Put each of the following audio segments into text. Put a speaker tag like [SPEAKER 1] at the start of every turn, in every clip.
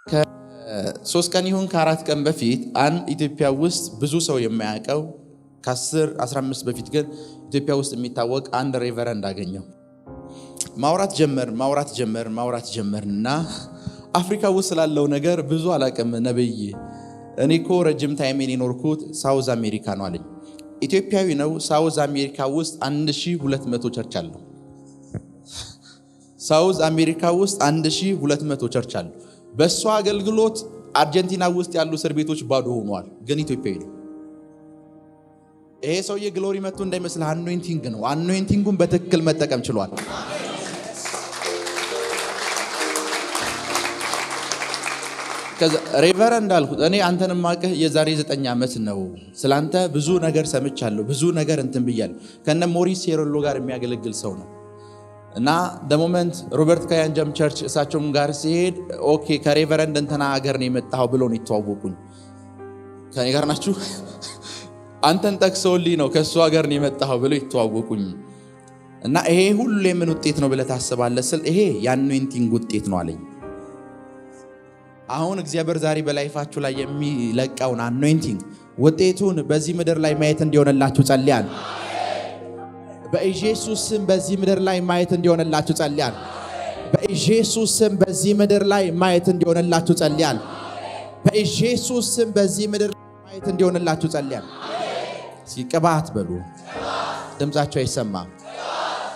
[SPEAKER 1] ከ3 ቀን ይሁን ከ4 ቀን በፊት አንድ ኢትዮጵያ ውስጥ ብዙ ሰው የማያውቀው ከ10-15 በፊት ግን ኢትዮጵያ ውስጥ የሚታወቅ አንድ ሬቨረንድ አገኘው። ማውራት ጀመርና አፍሪካ ውስጥ ስላለው ነገር ብዙ አላውቅም ነብይ፣ እኔ እኮ ረጅም ታይሜን የኖርኩት ሳውዝ አሜሪካ ነው አለኝ። ኢትዮጵያዊ ነው። ሳውዝ አሜሪካ ውስጥ 1200 ቸርች አለው። ሳውዝ አሜሪካ ውስጥ 1200 ቸርች አለው። በእሱ አገልግሎት አርጀንቲና ውስጥ ያሉ እስር ቤቶች ባዶ ሆነዋል። ግን ኢትዮጵያዊ ነው። ይሄ ሰውዬ ግሎሪ መጥቶ እንዳይመስልህ አኖይንቲንግ ነው። አኖይንቲንጉን በትክክል መጠቀም ችሏል። ሬቨረንድ አልኩት። እኔ አንተን ማቀህ የዛሬ 9 ዓመት ነው። ስላንተ ብዙ ነገር ሰምቻለሁ፣ ብዙ ነገር እንትን ብያለሁ። ከነ ሞሪስ ሴሮሎ ጋር የሚያገለግል ሰው ነው እና ደሞመንት ሮበርት ካያንጀም ቸርች እሳቸውም ጋር ሲሄድ ኦኬ ከሬቨረንድ እንትና ሀገር ነው የመጣው ብሎ ነው የተዋወቁኝ። ከኔ ጋር ናችሁ? አንተን ጠቅሰውልኝ ነው ከሱ ሀገር ነው የመጣው ብሎ የተዋወቁኝ። እና ይሄ ሁሉ የምን ውጤት ነው ብለህ ታስባለህ ስል ይሄ የአኖይንቲንግ ውጤት ነው አለኝ። አሁን እግዚአብሔር ዛሬ በላይፋችሁ ላይ የሚለቀውን አኖይንቲንግ ውጤቱን በዚህ ምድር ላይ ማየት እንዲሆንላችሁ ጸልያን። በኢየሱስ ስም በዚህ ምድር ላይ ማየት እንዲሆንላችሁ ጸልያን። በኢየሱስ ስም በዚህ ምድር ላይ ማየት እንዲሆንላችሁ ጸልያን። በኢየሱስ ስም በዚህ ምድር ላይ ማየት እንዲሆንላችሁ ጸልያን። ሲቀባት በሉ። ድምጻቸው አይሰማም።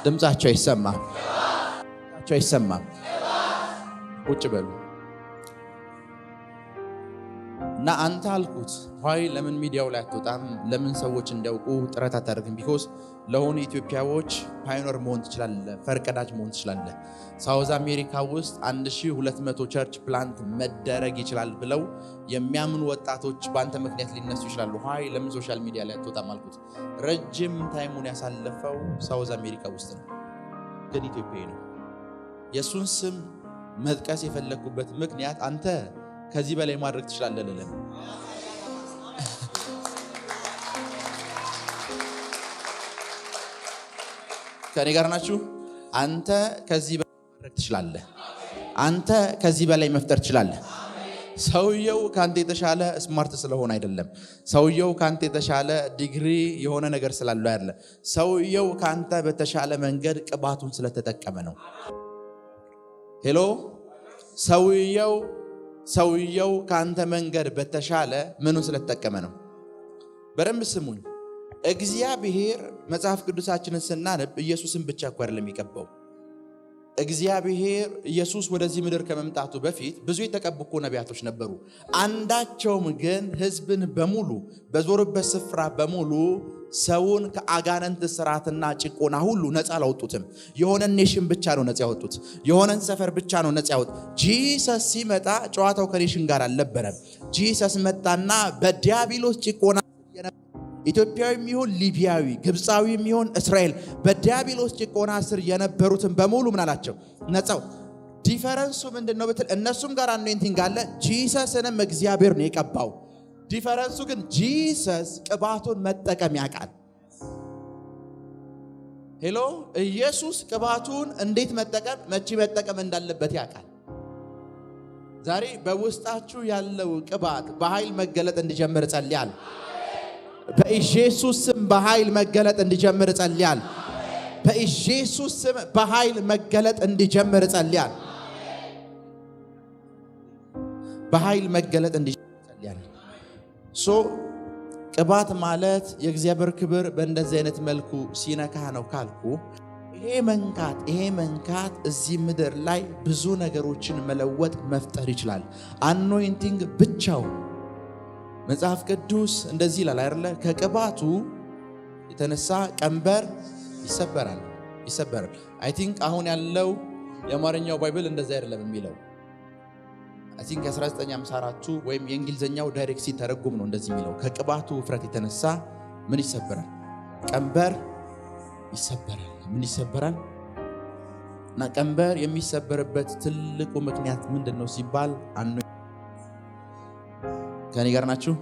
[SPEAKER 1] ድምጻቸው አይሰማም። ድምጻቸው አይሰማም። ቁጭ በሉ እና አንተ አልኩት ሆይ ለምን ሚዲያው ላይ አትወጣም? ለምን ሰዎች እንዲያውቁ ጥረት አታደርግም? ቢኮዝ ለሆኑ ኢትዮጵያዎች ፓዮነር መሆን ትችላለህ፣ ፈርቀዳጅ መሆን ትችላለህ። ሳውዝ አሜሪካ ውስጥ 1200 ቸርች ፕላንት መደረግ ይችላል ብለው የሚያምኑ ወጣቶች በአንተ ምክንያት ሊነሱ ይችላሉ። ሆይ ለምን ሶሻል ሚዲያ ላይ አትወጣም አልኩት። ረጅም ታይሙን ያሳለፈው ሳውዝ አሜሪካ ውስጥ ነው፣ ግን ኢትዮጵያዊ ነው። የሱን ስም መጥቀስ የፈለኩበት ምክንያት አንተ ከዚህ በላይ ማድረግ ትችላለህ ለለም ከኔ ጋር ናችሁ? አንተ ከዚህ በላይ ማድረግ ትችላለህ። አንተ ከዚህ በላይ መፍጠር ትችላለህ። ሰውየው ካንተ የተሻለ ስማርት ስለሆነ አይደለም። ሰውየው ካንተ የተሻለ ዲግሪ የሆነ ነገር ስላለው አይደለም። ሰውየው ካንተ በተሻለ መንገድ ቅባቱን ስለተጠቀመ ነው። ሄሎ ሰውየው ካንተ መንገድ በተሻለ ምኑን ስለተጠቀመ ነው። በደንብ ስሙኝ። እግዚአብሔር መጽሐፍ ቅዱሳችንን ስናነብ ኢየሱስን ብቻ እኮ አይደለም የሚቀባው። እግዚአብሔር ኢየሱስ ወደዚህ ምድር ከመምጣቱ በፊት ብዙ የተቀቡ እኮ ነቢያቶች ነበሩ። አንዳቸውም ግን ሕዝብን በሙሉ በዞሩበት ስፍራ በሙሉ ሰውን ከአጋንንት ስራትና ጭቆና ሁሉ ነፃ አላወጡትም። የሆነ ኔሽን ብቻ ነው ነፃ ያወጡት። የሆነን ሰፈር ብቻ ነው ነፃ ያወጡት። ጂሰስ ሲመጣ ጨዋታው ከኔሽን ጋር አልነበረም። ጂሰስ መጣና በዲያብሎስ ጭቆና ኢትዮጵያዊ የሚሆን ሊቢያዊ፣ ግብፃዊ የሚሆን እስራኤል በዲያብሎስ ጭቆና ስር የነበሩትን በሙሉ ምን አላቸው? ነፃው። ዲፈረንሱ ምንድነው ብትል እነሱም ጋር አኖይንቲንግ አለ። ጂሰስንም እግዚአብሔር ነው የቀባው። ዲፈረንሱ ግን ጂሰስ ቅባቱን መጠቀም ያውቃል። ሄሎ ኢየሱስ ቅባቱን እንዴት መጠቀም መቼ መጠቀም እንዳለበት ያውቃል። ዛሬ በውስጣችሁ ያለው ቅባት በኃይል መገለጥ እንዲጀምር ጸልያለሁ። በኢየሱስ ስም በኃይል መገለጥ እንዲጀምር ጸልያለሁ። በኢየሱስ ስም በኃይል መገለጥ እንዲጀምር ጸልያለሁ። በኃይል መገለጥ እንዲጀምር ጸልያለሁ። ቅባት ማለት የእግዚአብሔር ክብር በእንደዚህ አይነት መልኩ ሲነካ ነው ካልኩ ይሄ መንካት እዚህ ምድር ላይ ብዙ ነገሮችን መለወጥ መፍጠር ይችላል። አኖይንቲንግ ብቻው መጽሐፍ ቅዱስ እንደዚህ ይላል አይደለ? ከቅባቱ የተነሳ ቀንበር ይሰበራል። አይ ቲንክ አሁን ያለው የአማርኛው ባይብል እንደዚህ አይደለም የሚለው። አይ ቲንክ 1954 ወይም የእንግሊዘኛው ዳይሬክት ሲተረጉም ነው እንደዚህ የሚለው። ከቅባቱ ውፍረት የተነሳ ምን ይሰበራል? ቀንበር ይሰበራል። ምን ይሰበራል? እና ቀንበር የሚሰበርበት ትልቁ ምክንያት ምንድነው ሲባል ከኔ ጋር ናችሁ?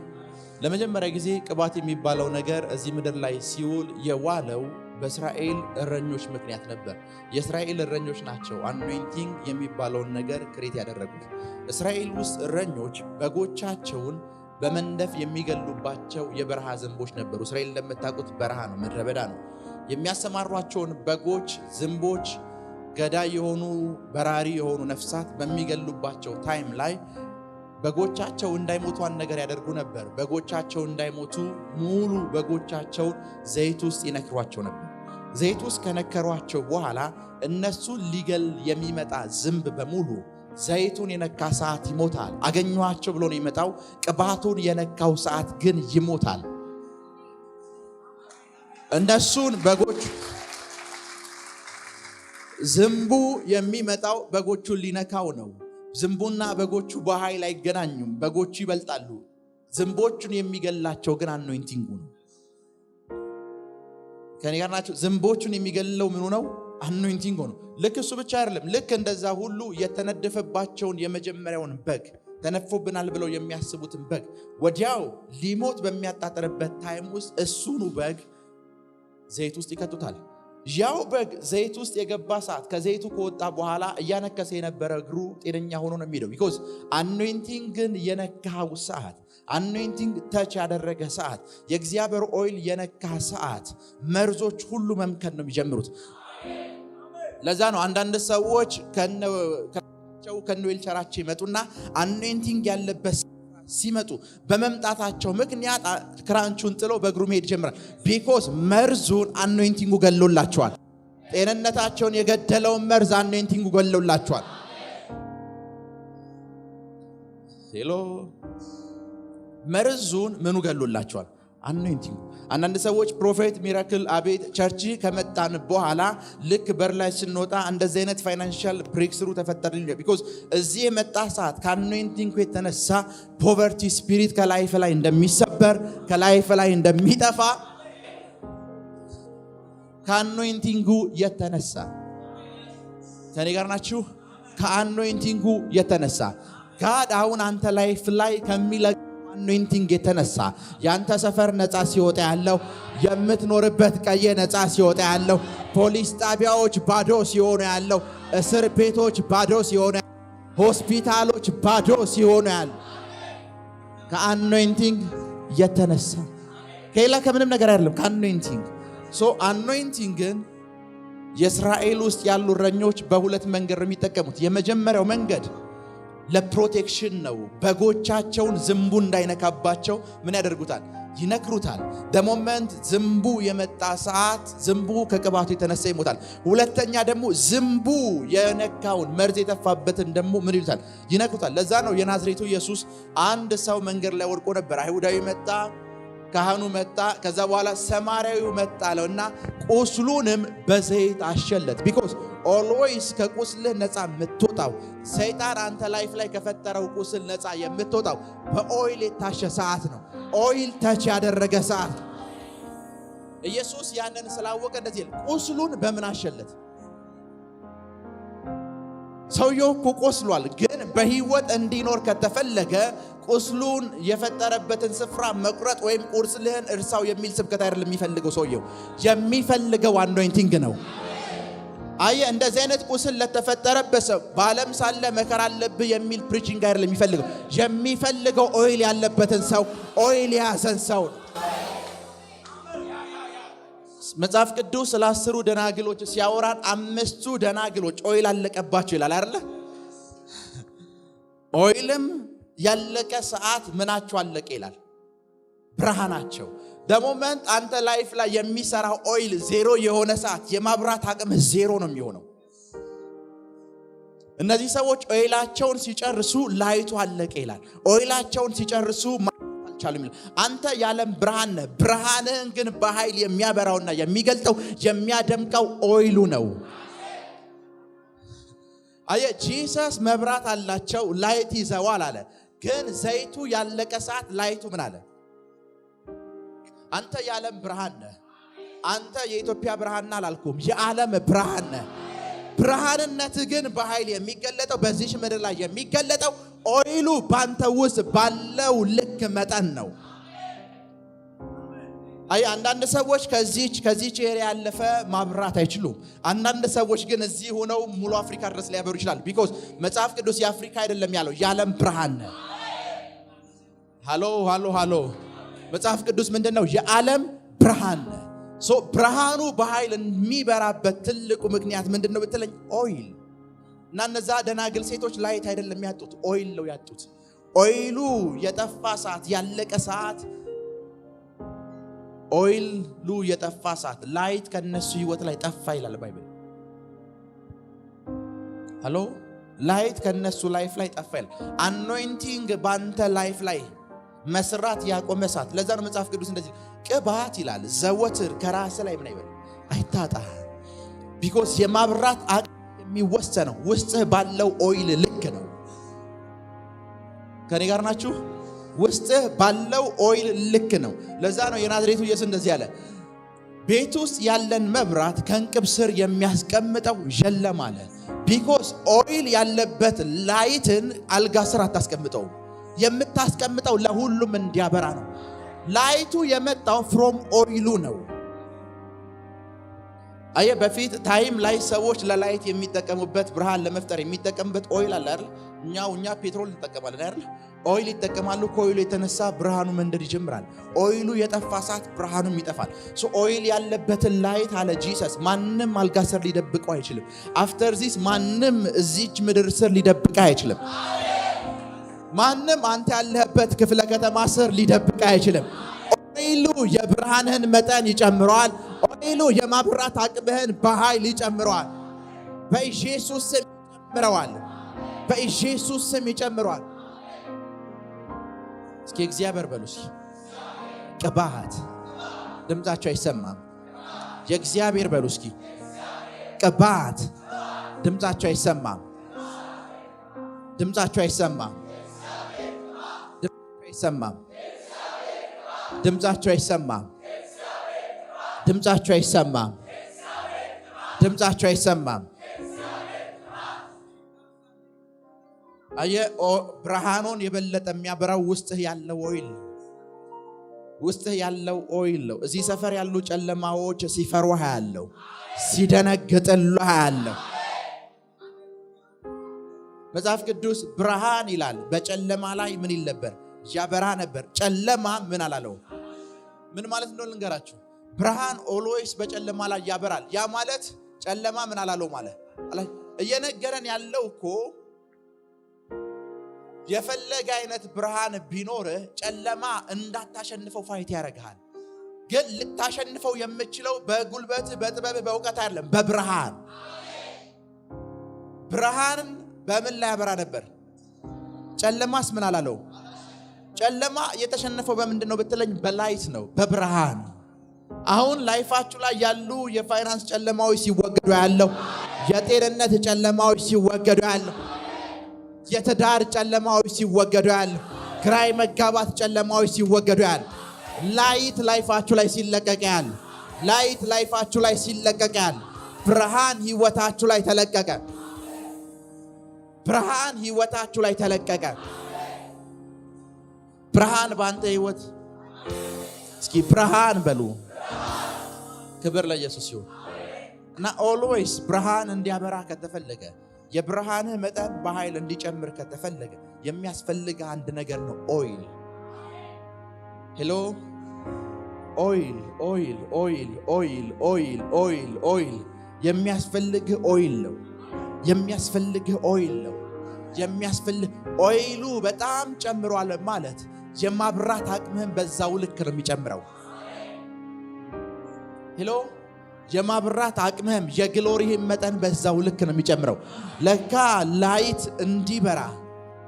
[SPEAKER 1] ለመጀመሪያ ጊዜ ቅባት የሚባለው ነገር እዚህ ምድር ላይ ሲውል የዋለው በእስራኤል እረኞች ምክንያት ነበር። የእስራኤል እረኞች ናቸው አኖይንቲንግ የሚባለውን ነገር ክሬት ያደረጉት። እስራኤል ውስጥ እረኞች በጎቻቸውን በመንደፍ የሚገሉባቸው የበረሃ ዝንቦች ነበሩ። እስራኤል እንደምታውቁት በረሃ ነው፣ ምድረ በዳ ነው። የሚያሰማሯቸውን በጎች፣ ዝንቦች፣ ገዳይ የሆኑ በራሪ የሆኑ ነፍሳት በሚገሉባቸው ታይም ላይ በጎቻቸው እንዳይሞቱ አንድ ነገር ያደርጉ ነበር። በጎቻቸው እንዳይሞቱ ሙሉ በጎቻቸውን ዘይት ውስጥ ይነክሯቸው ነበር። ዘይት ውስጥ ከነከሯቸው በኋላ እነሱን ሊገል የሚመጣ ዝንብ በሙሉ ዘይቱን የነካ ሰዓት ይሞታል። አገኘኋቸው ብሎ ነው የሚመጣው። ቅባቱን የነካው ሰዓት ግን ይሞታል። እነሱን በጎች ዝንቡ የሚመጣው በጎቹን ሊነካው ነው። ዝንቡና በጎቹ በኃይል አይገናኙም። በጎቹ ይበልጣሉ። ዝንቦቹን የሚገላቸው ግን አኖይንቲንጉ ነው። ከኔ ጋር ናቸው። ዝንቦቹን የሚገለው ምኑ ነው? አኖይንቲንጉ ነው። ልክ እሱ ብቻ አይደለም። ልክ እንደዛ ሁሉ የተነደፈባቸውን የመጀመሪያውን በግ ተነፎብናል ብለው የሚያስቡትን በግ ወዲያው ሊሞት በሚያጣጥርበት ታይም ውስጥ እሱኑ በግ ዘይት ውስጥ ይከቱታል። ያው በግ ዘይት ውስጥ የገባ ሰዓት ከዘይቱ ከወጣ በኋላ እያነከሰ የነበረ እግሩ ጤነኛ ሆኖ ነው የሚሄደው። ቢኮዝ አኖይንቲንግን የነካው ሰዓት፣ አኖይንቲንግ ተች ያደረገ ሰዓት፣ የእግዚአብሔር ኦይል የነካ ሰዓት መርዞች ሁሉ መምከን ነው የሚጀምሩት። ለዛ ነው አንዳንድ ሰዎች ከነዌል ቸራቸው ይመጡና አኖይንቲንግ ያለበት ሲመጡ በመምጣታቸው ምክንያት ክራንቹን ጥለው በእግሩ መሄድ ይጀምራል። ቢኮዝ መርዙን አኖይንቲንጉ ገሎላቸዋል። ጤንነታቸውን የገደለውን መርዝ አኖይንቲንጉ ገሎላቸዋል። ሄሎ መርዙን ምኑ ገሎላቸዋል? አኖይንቲንጉ። አንዳንድ ሰዎች ፕሮፌት ሚራክል አቤት ቸርች ከመጣን በኋላ ልክ በር ላይ ስንወጣ እንደዚህ አይነት ፋይናንሻል ብሬክስሩ ተፈጠረልኝ። ቢኮዝ እዚህ የመጣ ሰዓት ከአኖይንቲንጉ የተነሳ ፖቨርቲ ስፒሪት ከላይፍ ላይ እንደሚሰበር ከላይፍ ላይ እንደሚጠፋ ከአኖይንቲንጉ የተነሳ ከኔ ጋር ናችሁ? ከአኖይንቲንጉ የተነሳ ጋድ አሁን አንተ ላይፍ ላይ ከሚለ አኖይንቲንግ የተነሳ ያንተ ሰፈር ነፃ ሲወጣ ያለው፣ የምትኖርበት ቀየ ነፃ ሲወጣ ያለው፣ ፖሊስ ጣቢያዎች ባዶ ሲሆኑ ያለው፣ እስር ቤቶች ባዶ ሲሆኑ፣ ሆስፒታሎች ባዶ ሲሆኑ ያለው ከአኖይንቲንግ የተነሳ ከሌላ ከምንም ነገር አይደለም፣ ከአኖይንቲንግ። ሶ አኖይንቲንግን የእስራኤል ውስጥ ያሉ እረኞች በሁለት መንገድ ነው የሚጠቀሙት። የመጀመሪያው መንገድ ለፕሮቴክሽን ነው። በጎቻቸውን ዝንቡ እንዳይነካባቸው ምን ያደርጉታል? ይነክሩታል። ደሞመንት ዝንቡ የመጣ ሰዓት ዝንቡ ከቅባቱ የተነሳ ይሞታል። ሁለተኛ ደግሞ ዝንቡ የነካውን መርዝ የተፋበትን ደግሞ ምን ይሉታል? ይነክሩታል። ለዛ ነው የናዝሬቱ ኢየሱስ አንድ ሰው መንገድ ላይ ወድቆ ነበር። አይሁዳዊ መጣ፣ ካህኑ መጣ፣ ከዛ በኋላ ሰማርያዊው መጣ አለውና ቁስሉንም በዘይት አሸለት። ቢኮዝ ኦልዌይስ ከቁስልህ ነፃ የምትወጣው ሰይጣን አንተ ላይፍ ላይ ከፈጠረው ቁስል ነፃ የምትወጣው በኦይል የታሸ ሰዓት ነው። ኦይል ተች ያደረገ ሰዓት ነው። ኢየሱስ ያንን ስላወቀ እንደዚህ ይላል፣ ቁስሉን በምን አሸለት? ሰውየው እኮ ቆስሏል፣ ግን በህይወት እንዲኖር ከተፈለገ ቁስሉን የፈጠረበትን ስፍራ መቁረጥ ወይም ቁስልህን እርሳው የሚል ስብከት አይደለም የሚፈልገው። ሰውየው የሚፈልገው አኖይንቲንግ ነው። አየ እንደዚህ አይነት ቁስል ለተፈጠረበት ሰው በዓለም ሳለ መከራ አለብህ የሚል ፕሪቺንግ አይደለም የሚፈልገው። የሚፈልገው ኦይል ያለበትን ሰው፣ ኦይል የያዘን ሰው ነው። መጽሐፍ ቅዱስ ስለ 10 ደናግሎች ሲያወራን 5ቱ ደናግሎች ኦይል አለቀባቸው ይላል አይደለ? ኦይልም ያለቀ ሰዓት ምናቸው አለቀ ይላል? ብርሃናቸው። ደሞመንት አንተ ላይፍ ላይ የሚሰራው ኦይል ዜሮ የሆነ ሰዓት የማብራት አቅም ዜሮ ነው የሚሆነው። እነዚህ ሰዎች ኦይላቸውን ሲጨርሱ ላይቱ አለቀ ይላል። ኦይላቸውን ሲጨርሱ አልቻሉም ይላል። አንተ የዓለም ብርሃን ነህ። ብርሃንህን ግን በኃይል የሚያበራውና የሚገልጠው የሚያደምቀው ኦይሉ ነው። አየ ጂሰስ መብራት አላቸው፣ ላይት ይዘዋል አለ። ግን ዘይቱ ያለቀ ሰዓት ላይቱ ምን አለ? አንተ የዓለም ብርሃን ነህ። አንተ የኢትዮጵያ ብርሃን አላልኩም፣ የዓለም ብርሃን ነህ። ብርሃንነት ግን በኃይል የሚገለጠው በዚህ ምድር ላይ የሚገለጠው ኦይሉ ባንተ ውስጥ ባለው ልክ መጠን ነው። አይ አንዳንድ ሰዎች ከዚህች ኤሪያ ያለፈ ማብራት አይችሉም። አንዳንድ ሰዎች ግን እዚህ ሆነው ሙሉ አፍሪካ ድረስ ሊያበሩ ይችላል። ቢኮዝ መጽሐፍ ቅዱስ የአፍሪካ አይደለም ያለው የዓለም ብርሃን ነው። ሃሎ መጽሐፍ ቅዱስ ምንድነው? የዓለም ብርሃን ነው። ብርሃኑ በኃይል የሚበራበት ትልቁ ምክንያት ምንድነው ብትለኝ ኦይል እና እነዛ ደናግል ሴቶች ላይት አይደለም ያጡት ኦይል ነው ያጡት። ኦይሉ የጠፋ ሰዓት ያለቀ ሰዓት ኦይሉ የጠፋ ሰዓት ላይት ከነሱ ህይወት ላይ ጠፋ ይላል ባይብል። ሃሎ ላይት ከነሱ ላይፍ ላይ ጠፋ ይላል። አኖይንቲንግ ባንተ ላይፍ ላይ መስራት ያቆመ ሰዓት። ለዛ ነው መጽሐፍ ቅዱስ እንደዚህ ቅባት ይላል ዘወትር ከራስ ላይ ምን አይበል አይታጣ። ቢኮዝ የማብራት አቅም የሚወሰነው ውስጥህ ባለው ኦይል ልክ ነው። ከኔ ጋር ናችሁ? ውስጥህ ባለው ኦይል ልክ ነው። ለዛ ነው የናዝሬቱ ኢየሱስ እንደዚህ ያለ ቤት ውስጥ ያለን መብራት ከእንቅብ ስር የሚያስቀምጠው የለም አለ። ቢኮዝ ኦይል ያለበት ላይትን አልጋ ስር አታስቀምጠው። የምታስቀምጠው ለሁሉም እንዲያበራ ነው። ላይቱ የመጣው ፍሮም ኦይሉ ነው። አየ በፊት ታይም ላይ ሰዎች ለላይት የሚጠቀሙበት ብርሃን ለመፍጠር የሚጠቀሙበት ኦይል አለ አይደል? እኛ ፔትሮል እንጠቀማለን አይደል? ኦይል ይጠቀማሉ። ከኦይሉ የተነሳ ብርሃኑ መንደድ ይጀምራል። ኦይሉ የጠፋ ሰዓት ብርሃኑም ይጠፋል። ኦይል ያለበትን ላይት አለ ጂሰስ ማንም አልጋ ስር ሊደብቀው አይችልም። አፍተር ዚስ ማንም እዚች ምድር ስር ሊደብቀው አይችልም። ማንም አንተ ያለህበት ክፍለ ከተማ ስር ሊደብቀው አይችልም። ኦይሉ የብርሃንህን መጠን ይጨምረዋል። ኦይሉ የማብራት አቅምህን በኃይል ይጨምረዋል። በኢየሱስ ስም ይጨምረዋል። በኢየሱስ ስም ይጨምረዋል። እስኪ እግዚአብሔር በሉስ ቅባት ድምጻቸው አይሰማም። የእግዚአብሔር በሉ እስኪ ቅባት ድምጻቸው አይሰማም። ድምጻቸው አይሰማም። ድምጻቸው አይሰማም። ድምጻቸው አይሰማም። ድምጻቸው አይሰማም። አየ ብርሃኑን የበለጠ የሚያበራው ውስጥህ ያለው ኦይል ውስጥህ ያለው ኦይል ነው። እዚህ ሰፈር ያሉ ጨለማዎች ሲፈሩ ያለው ሲደነግጥሉ ያለው መጽሐፍ ቅዱስ ብርሃን ይላል በጨለማ ላይ ምን ይል ነበር? ያበራ ነበር። ጨለማ ምን አላለው? ምን ማለት እንደሆነ ልንገራችሁ። ብርሃን ኦልዌይስ በጨለማ ላይ ያበራል። ያ ማለት ጨለማ ምን አላለው ማለት እየነገረን ያለው እኮ የፈለገ አይነት ብርሃን ቢኖርህ ጨለማ እንዳታሸንፈው ፋይት ያደርጋል። ግን ልታሸንፈው የምችለው በጉልበት በጥበብ በእውቀት አይደለም፣ በብርሃን። ብርሃን በምን ላይ ያበራ ነበር? ጨለማስ ምን አላለው? ጨለማ የተሸነፈው በምንድነው ብትለኝ በላይት ነው፣ በብርሃን። አሁን ላይፋችሁ ላይ ያሉ የፋይናንስ ጨለማዎች ሲወገዱ ያለው፣ የጤንነት ጨለማዎች ሲወገዱ ያለው፣ የትዳር ጨለማዎች ሲወገዱ ያለው፣ ግራይ መጋባት ጨለማዎች ሲወገዱ ያለው፣ ላይት ላይፋችሁ ላይ ሲለቀቅ ያለው፣ ላይት ላይፋችሁ ላይ ሲለቀቅ ያለው፣ ብርሃን ህይወታችሁ ላይ ተለቀቀ። ብርሃን ህይወታችሁ ላይ ተለቀቀ። ብርሃን ባንተ ህይወት እስኪ ብርሃን በሉ። ክብር ለኢየሱስ ይሁን። እና ኦልዌይስ ብርሃን እንዲያበራ ከተፈለገ የብርሃንህ መጠን በኃይል እንዲጨምር ከተፈለገ የሚያስፈልግ አንድ ነገር ነው፣ ኦይል። ሄሎ ኦይል ኦይል ኦይል ኦይል ኦይል ኦይል ኦይል የሚያስፈልግ ኦይል ነው። የሚያስፈልግ ኦይል ነው። የሚያስፈልግ ኦይሉ በጣም ጨምሯል ማለት የማብራት አቅምህን በዛው ልክ ነው የሚጨምረው። ሄሎ የማብራት አቅምህም የግሎሪህም መጠን በዛው ልክ ነው የሚጨምረው። ለካ ላይት እንዲበራ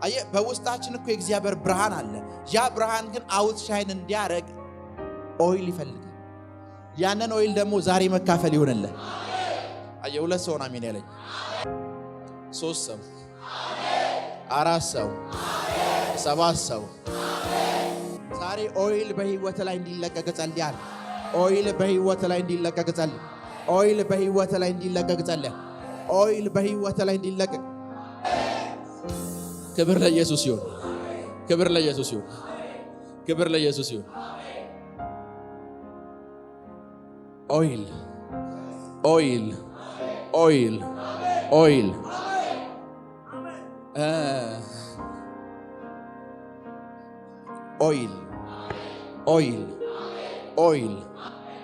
[SPEAKER 1] አየ በውስጣችን እኮ የእግዚአብሔር ብርሃን አለ። ያ ብርሃን ግን አውት ሻይን እንዲያረግ ኦይል ይፈልጋል። ያንን ኦይል ደግሞ ዛሬ መካፈል ይሆንልህ። አየ ሁለት ሰው አሜን ያለኝ፣ ሶስት ሰው፣ አራት ሰው፣ ሰባት ሰው ዛሬ ኦይል በህይወት ላይ እንዲለቀቅ ጸልያለሁ። ኦይል በህይወት ላይ እንዲለቀቅ ጸልይ። ኦይል በህይወት ላይ እንዲለቀቅ ጸልይ። ኦይል በህይወት ላይ እንዲለቀቅ። ክብር ለኢየሱስ ይሁን። ክብር ለኢየሱስ ይሁን። ክብር ለኢየሱስ ይሁን። ኦይል ኦይል ኦይል ኦይል ኦይል ኦይል ኦይል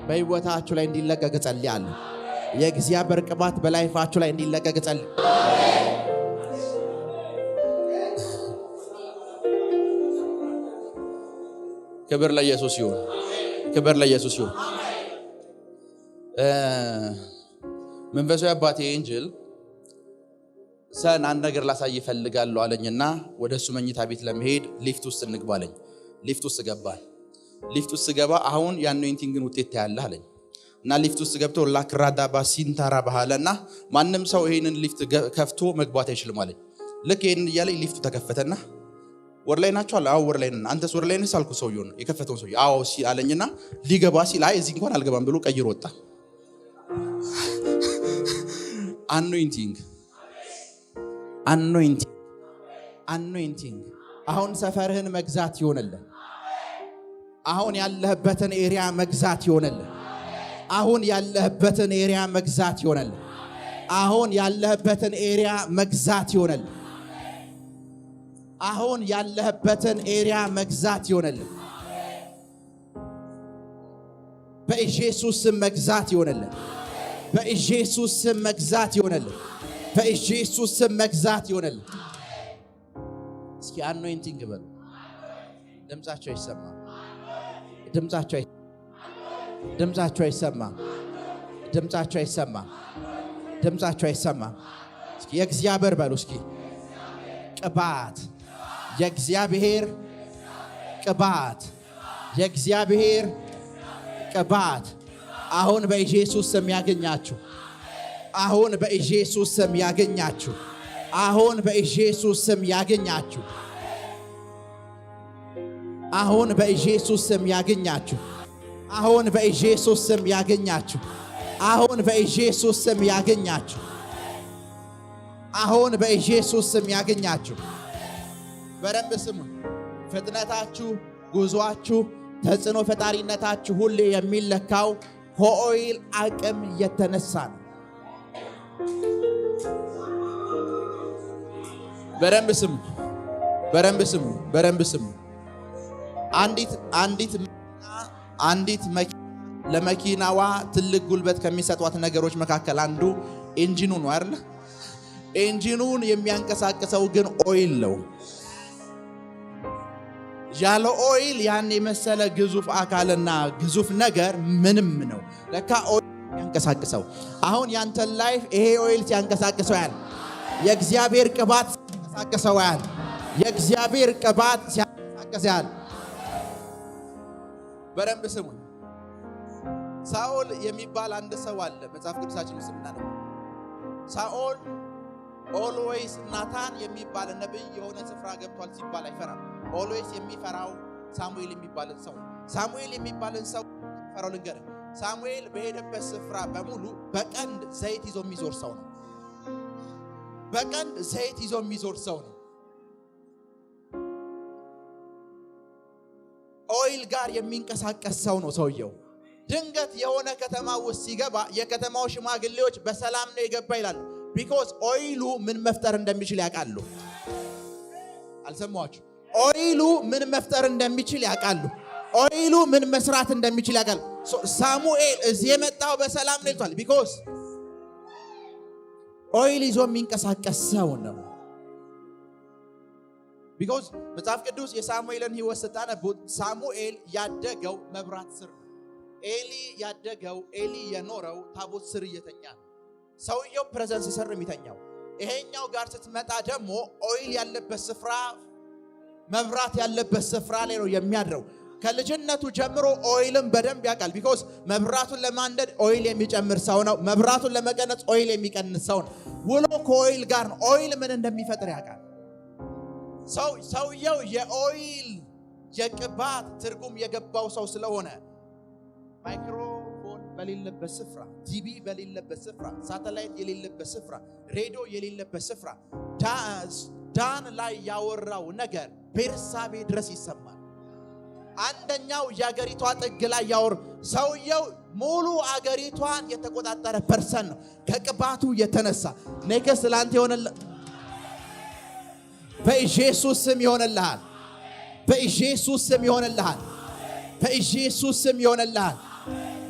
[SPEAKER 1] በሕይወታችሁ ላይ እንዲለቀቅ ጸልያለሁ። የእግዚአብሔር ቅባት በላይፋችሁ ላይ እንዲለቀቅ ጸልይ። ክብር ለኢየሱስ ይሁን። ክብር ለኢየሱስ ይሁን። መንፈሳዊ አባቴ ኤንጅል ሰን አንድ ነገር ላሳይ ይፈልጋለሁ አለኝና ወደሱ መኝታ ቤት ለመሄድ ሊፍት ውስጥ እንግባ አለኝ። ሊፍት ውስጥ ገባል። ሊፍት ውስጥ ገባ። አሁን የአኖይንቲንግን ውጤት ታያለህ አለኝ እና ሊፍት ውስጥ ገብቶ ላክራዳ ባሲንታራ ባህለና ማንም ሰው ይሄንን ሊፍት ከፍቶ መግባት አይችልም አለኝ። ልክ ይሄንን እያለኝ ሊፍቱ ተከፈተና ወር ላይ ናቸው አለ። አዎ ወር ላይ ነን። አንተስ ወር ላይ ነህ ሳልኩ ሰውየው ነው የከፈተው ሰውየው አዎ ሲል አለኝና ሊገባ ሲል አይ እዚህ እንኳን አልገባም ብሎ ቀይሮ ወጣ። አኖይንቲንግ አኖይንቲንግ አኖይንቲንግ አሁን ሰፈርህን መግዛት ይሆነልህ። አሁን ያለህበትን ኤሪያ መግዛት ይሆነልህ። አሁን ያለህበትን ኤሪያ መግዛት ይሆነልህ። አሁን ያለህበትን ኤሪያ መግዛት ይሆነልህ። አሁን ያለህበትን ኤሪያ መግዛት ይሆነልህ። በኢየሱስ ስም መግዛት ይሆነልህ። በኢየሱስ ስም መግዛት ይሆነልህ። በኢየሱስ ስም መግዛት ይሆነልህ። እስኪ አኖይንቲንግ በሉ። ድምጻቸው ይሰማ። ድምጻቸው ይሰማ። ድምጻቸው ይሰማ። ድምጻቸው ይሰማ። እስኪ የእግዚአብሔር በሉ። እስኪ ቅባት፣ የእግዚአብሔር ቅባት፣ የእግዚአብሔር ቅባት አሁን በኢየሱስ ስም ያገኛችሁ። አሁን በኢየሱስ ስም ያገኛችሁ። አሁን በኢየሱስ ስም ያገኛችሁ። አሁን በኢየሱስ ስም ያገኛችሁ። አሁን በኢየሱስ ስም ያገኛችሁ። አሁን በኢየሱስ ስም ያገኛችሁ። አሁን በኢየሱስ ስም ያገኛችሁ። በደንብ ስሙ። ፍጥነታችሁ፣ ጉዟችሁ፣ ተጽዕኖ ፈጣሪነታችሁ ሁሌ የሚለካው ከኦይል አቅም የተነሳ ነው። በደንብ ስሙ። በደንብ ስሙ። በደንብ ስሙ። አንዲት መኪና ለመኪናዋ ትልቅ ጉልበት ከሚሰጧት ነገሮች መካከል አንዱ ኢንጂኑ ነው አይደል? ኢንጂኑን የሚያንቀሳቅሰው ግን ኦይል ነው። ያለ ኦይል ያን የመሰለ ግዙፍ አካልና ግዙፍ ነገር ምንም ነው። ለካ ኦይል ያንቀሳቅሰው። አሁን ያንተን ላይፍ ይሄ ኦይል ሲያንቀሳቅሰው ያል የእግዚአብሔር ቅባት ሲያንቀሳቅሰው ያል የእግዚአብሔር ቅባት ሲያንቀሳቅሰው ያል። በደንብ ስሙኝ። ሳኦል የሚባል አንድ ሰው አለ መጽሐፍ ቅዱሳችን ውስጥ እናነብ። ሳኦል ኦልዌይስ ናታን የሚባል ነብይ የሆነ ስፍራ ገብቷል ሲባል አይፈራም። ኦልዌይስ የሚፈራው ሳሙኤል የሚባልን ሰው። ሳሙኤል የሚባልን ሰው ፈራው። ልንገር፣ ሳሙኤል በሄደበት ስፍራ በሙሉ በቀንድ ዘይት ይዞ የሚዞር ሰው ነው። በቀንድ ዘይት ይዞ የሚዞር ሰው ነው። ኦይል ጋር የሚንቀሳቀስ ሰው ነው ሰውየው። ድንገት የሆነ ከተማ ውስጥ ሲገባ የከተማው ሽማግሌዎች በሰላም ነው የገባ ይላሉ። ቢኮዝ ኦይሉ ምን መፍጠር እንደሚችል ያውቃሉ። አልሰማችሁ? ኦይሉ ምን መፍጠር እንደሚችል ያውቃሉ። ኦይሉ ምን መስራት እንደሚችል ያውቃሉ። ሳሙኤል እዚህ የመጣው በሰላም ነው ይላል። ቢኮዝ ኦይል ይዞ የሚንቀሳቀስ ሰው ነው። ቢኮዝ መጽሐፍ ቅዱስ የሳሙኤልን ሕይወት ስታነቡት ሳሙኤል ያደገው መብራት ስር ነው። ኤሊ የኖረው ታቦት ስር እየተኛ ነው። ሰውየው ፕሬዘንስ ስር የሚተኛው። ይሄኛው ጋር ስትመጣ ደግሞ ኦይል ያለበት ስፍራ፣ መብራት ያለበት ስፍራ ላይ ነው የሚያድረው። ከልጅነቱ ጀምሮ ኦይልን በደንብ ያውቃል። ቢኮዝ መብራቱን ለማንደድ ኦይል የሚጨምር ሰው ነው። መብራቱን ለመቀነጽ ኦይል የሚቀንስ ሰው ነው። ውሎ ከኦይል ጋር ነው። ኦይል ምን እንደሚፈጥር ያውቃል። ሰውየው የኦይል የቅባት ትርጉም የገባው ሰው ስለሆነ ማይክሮፎን በሌለበት ስፍራ፣ ቲቪ በሌለበት ስፍራ፣ ሳተላይት የሌለበት ስፍራ፣ ሬዲዮ የሌለበት ስፍራ ዳን ላይ ያወራው ነገር ቤርሳቤ ድረስ ይሰማል። አንደኛው የአገሪቷ ጥግ ላይ ያወር ሰውየው ሙሉ አገሪቷን የተቆጣጠረ ፐርሰን ነው ከቅባቱ የተነሳ። ነገስ ላንተ ይሆነልህ በኢየሱስ ስም ይሆነልሃል። በኢየሱስ ስም ይሆነልሃል። በኢየሱስ ስም ይሆነልሃል።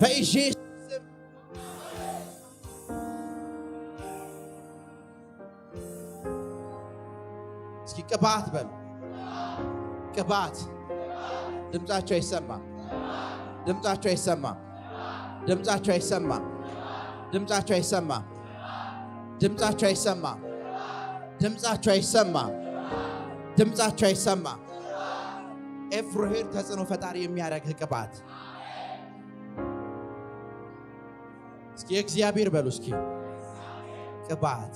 [SPEAKER 1] በኢየሱስ ስም እስኪ ቅባት በሉ። ቅባት ድምጻቸው አይሰማም። ድምጻቸው አይሰማም። ድምጻቸው አይሰማም። ድምጻቸው አይሰማም። ድምጻቸው አይሰማም። ድምጻቸው አይሰማም። ድምጻቸው አይሰማም። ኤፍሮሄር ተጽዕኖ ፈጣሪ የሚያደርግ ቅባት እስኪ እግዚአብሔር በሉ እስኪ ቅባት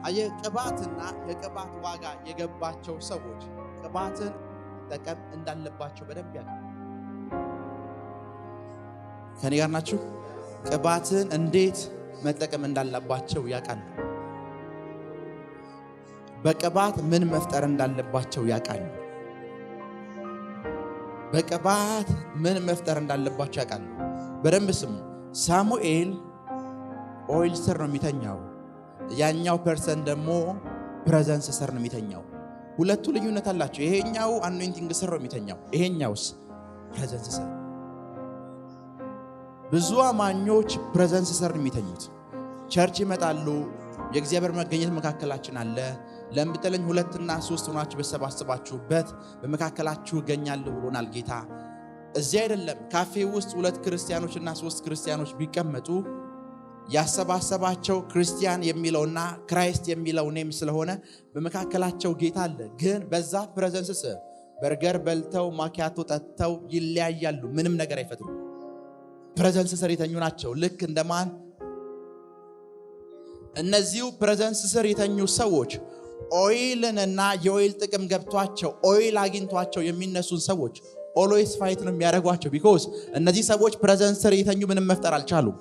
[SPEAKER 1] አየ ቅባትና የቅባት ዋጋ የገባቸው ሰዎች ቅባትን ጠቀም እንዳለባቸው በደንብ ያውቃሉ። ከኔ ጋር ናችሁ? ቅባትን እንዴት መጠቀም እንዳለባቸው ያውቃሉ። በቅባት ምን መፍጠር እንዳለባቸው ያውቃሉ። በቅባት ምን መፍጠር እንዳለባቸው ያውቃሉ። በደንብ ስሙ። ሳሙኤል ኦይል ስር ነው የሚተኛው። ያኛው ፐርሰን ደግሞ ፕሬዘንስ ስር ነው የሚተኛው። ሁለቱ ልዩነት አላቸው። ይሄኛው አኖይንቲንግ ስር ነው የሚተኛው፣ ይሄኛውስ ፕሬዘንስ ስር። ብዙ አማኞች ፕሬዘንስ ስር ነው የሚተኙት። ቸርች ይመጣሉ፣ የእግዚአብሔር መገኘት መካከላችን አለ። ለምትለኝ 2 እና 3 ሆናችሁ በሰባሰባችሁበት በመካከላችሁ እገኛለሁ ብሎናል ጌታ። እዚህ አይደለም ካፌ ውስጥ 2 ክርስቲያኖች እና 3 ክርስቲያኖች ቢቀመጡ ያሰባሰባቸው ክርስቲያን የሚለውና ክራይስት የሚለው ኔም ስለሆነ በመካከላቸው ጌታ አለ። ግን በዛ ፕሬዘንስ በርገር በልተው ማኪያቶ ጠጥተው ይለያያሉ። ምንም ነገር አይፈጥሩ። ፕሬዘንስ ስር የተኙ ናቸው። ልክ እንደማን እነዚሁ ፕሬዘንስ ስር የተኙ ሰዎች ኦይልንና የኦይል ጥቅም ገብቷቸው ኦይል አግኝቷቸው የሚነሱን ሰዎች ኦልዌይስ ፋይት ነው የሚያደርጓቸው። ቢኮዝ እነዚህ ሰዎች ፕሬዘንስ ስር የተኙ ምንም መፍጠር አልቻሉም።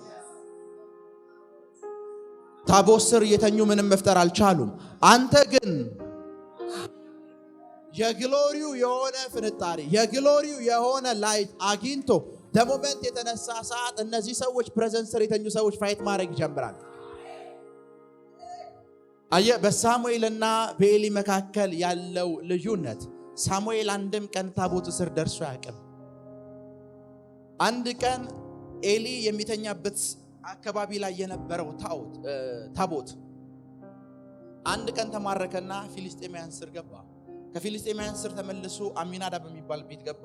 [SPEAKER 1] ታቦት ስር የተኙ ምንም መፍጠር አልቻሉም። አንተ ግን የግሎሪው የሆነ ፍንጣሪ የግሎሪው የሆነ ላይት አግኝቶ ደሞመንት የተነሳ ሰዓት እነዚህ ሰዎች ፕሬዘንስ ስር የተኙ ሰዎች ፋይት ማድረግ ይጀምራል። አየ በሳሙኤልና በኤሊ መካከል ያለው ልዩነት ሳሙኤል አንድም ቀን ታቦት ስር ደርሶ ያቀም። አንድ ቀን ኤሊ የሚተኛበት አካባቢ ላይ የነበረው ታቦት አንድ ቀን ተማረከና ፊሊስጤማውያን ስር ገባ። ከፊሊስጤማውያን ስር ተመልሶ አሚናዳብ የሚባል ቤት ገባ።